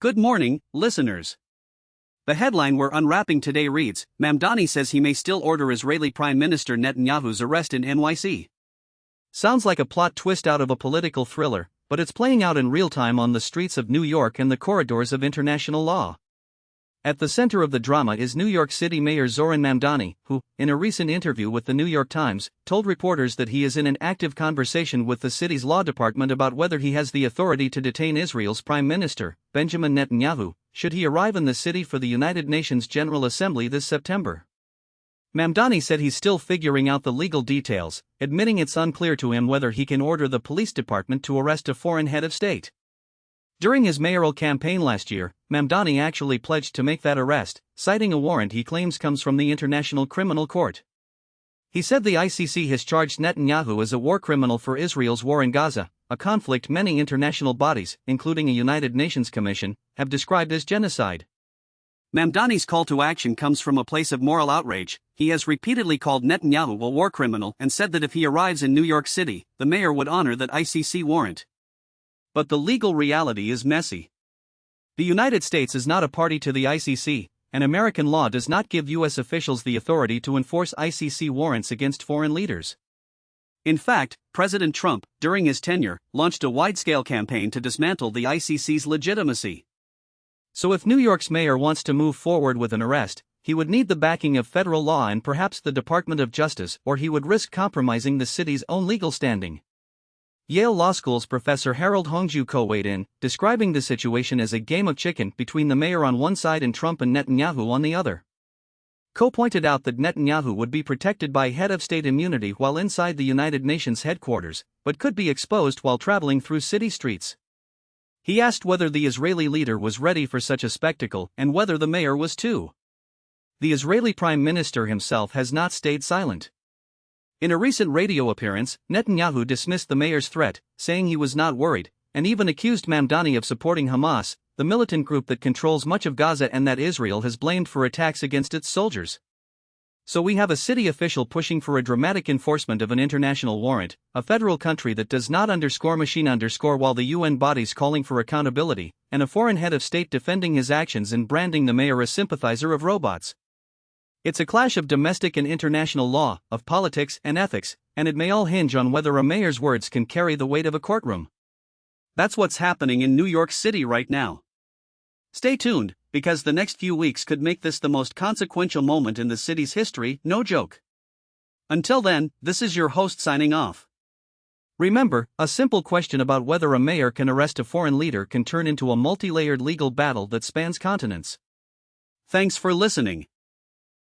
Good morning, listeners. The headline we're unwrapping today reads, Mamdani says he may still order Israeli Prime Minister Netanyahu's arrest in NYC. Sounds like a plot twist out of a political thriller, but it's playing out in real time on the streets of New York and the corridors of international law. At the center of the drama is New York City Mayor Zoran Mamdani, who, in a recent interview with the New York Times, told reporters that he is in an active conversation with the city's law department about whether he has the authority to detain Israel's Prime Minister, Benjamin Netanyahu, should he arrive in the city for the United Nations General Assembly this September. Mamdani said he's still figuring out the legal details, admitting it's unclear to him whether he can order the police department to arrest a foreign head of state. During his mayoral campaign last year, Mamdani actually pledged to make that arrest, citing a warrant he claims comes from the International Criminal Court. He said the ICC has charged Netanyahu as a war criminal for Israel's war in Gaza, a conflict many international bodies, including a United Nations Commission, have described as genocide. Mamdani's call to action comes from a place of moral outrage. He has repeatedly called Netanyahu a war criminal and said that if he arrives in New York City, the mayor would honor that ICC warrant. But the legal reality is messy. The United States is not a party to the ICC, and American law does not give U.S. officials the authority to enforce ICC warrants against foreign leaders. In fact, President Trump, during his tenure, launched a wide-scale campaign to dismantle the ICC's legitimacy. So if New York's mayor wants to move forward with an arrest, he would need the backing of federal law and perhaps the Department of Justice, or he would risk compromising the city's own legal standing. Yale Law School's Professor Harold Hongju weighed in, describing the situation as a game of chicken between the mayor on one side and Trump and Netanyahu on the other. Ko pointed out that Netanyahu would be protected by head of state immunity while inside the United Nations headquarters, but could be exposed while traveling through city streets. He asked whether the Israeli leader was ready for such a spectacle and whether the mayor was too. The Israeli Prime Minister himself has not stayed silent. In a recent radio appearance, Netanyahu dismissed the mayor's threat, saying he was not worried, and even accused Mamdani of supporting Hamas, the militant group that controls much of Gaza and that Israel has blamed for attacks against its soldiers. So we have a city official pushing for a dramatic enforcement of an international warrant, a federal country that does not machine while the UN bodies calling for accountability, and a foreign head of state defending his actions and branding the mayor a sympathizer of robots. It's a clash of domestic and international law, of politics and ethics, and it may all hinge on whether a mayor's words can carry the weight of a courtroom. That's what's happening in New York City right now. Stay tuned, because the next few weeks could make this the most consequential moment in the city's history, no joke. Until then, this is your host signing off. Remember, a simple question about whether a mayor can arrest a foreign leader can turn into a multi-layered legal battle that spans continents. Thanks for listening.